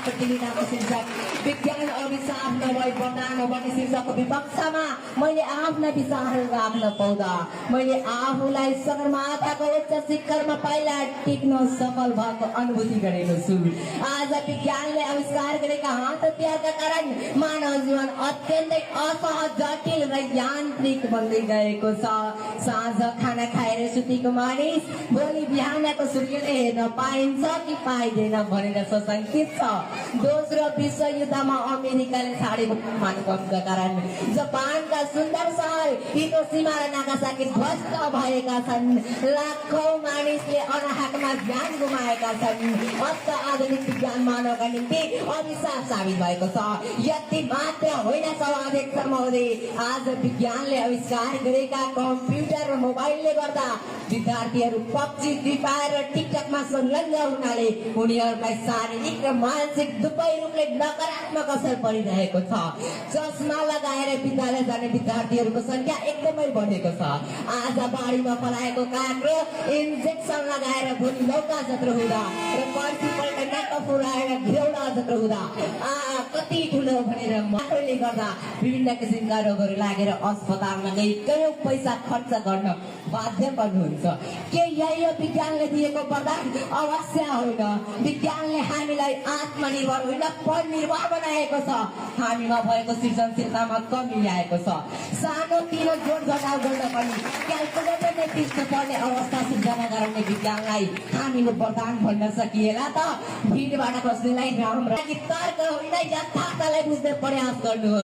प्रतियोगिताको शीर्षक विज्ञान अभिशाप नभई वरदान हो भन्ने शीर्षकको विपक्षमा मैले आफ्ना विचारहरू राख्न पाउँदा मैले आफूलाई सगरमाथाको उच्च शिखरमा पहिला टिक्न सफल भएको अनुभूति गरेको छु। आज विज्ञानले आविष्कार गरेका हात हतियारका कारण मानव जीवन अत्यन्तै असहज, जटिल र यान्त्रिक बन्दै गएको छ। साँझ खाना खाएर सुतेको मानिस भोलि बिहानको सूर्यले हेर्न पाइन्छ कि पाइँदैन भनेर सशंकित छ। दोस्रो विश्व युद्धमा अमेरिकाले छाडेको मानवका कारण जापानका सुन्दर सहर हिरोशिमा र नागासाकी ध्वस्त भएका छन्। लाखौं मानिसले अनाहकमा ज्यान गुमाएका छन्। अत आधुनिक विज्ञान मानवका निम्ति अभिशाप साबित भएको छ। यति मात्र होइन सभाध्यक्ष महोदय, आज विज्ञानले आविष्कार गरेका कम्प्युटर र मोबाइलले गर्दा विद्यार्थीहरू पब्जी, फ्री फायर र टिकटकमा संलग्न हुनाले उनीहरूलाई शारीरिक र मानसिक दुवै रूपले नकारात्मक असर परिरहेको छ। चस्मा लगाएर विद्यालय जाने विद्यार्थीहरूको संख्या एकदमै बढेको छ। आज बाढीमा पलाएको काग र इन्जेक्सन लगाएर भोलि लौका जत्रो हुँदा र पर्सिपल्ट नाक फुराएर घिरौडा जत्रो हुँदा कति ठुलो भनेर मात्रले गर्दा विभिन्न किसिमका रोगहरू लागेर अस्पतालमा गई कयौं पैसा खर्च गर्न बाध्य पर्नुहुन्छ। के यही हो विज्ञानले दिएको वरदान? अवश्य होइन। विज्ञानले हामीलाई आत्मनिर्भर होइन परनिर्भर बनाएको छ। हामीमा भएको सृजनशीलतामा कमी आएको छ। सानो तिनो जोड घटाउ गर्न पनि क्यालकुलेटर नै पिस्नु पर्ने अवस्था सिर्जना गराउने विज्ञानलाई हामीले वरदान भन्न सकिएला त? भिडबाट बस्नेलाई राम्रो तर्क होइन यथार्थलाई बुझ्ने प्रयास गर्नु।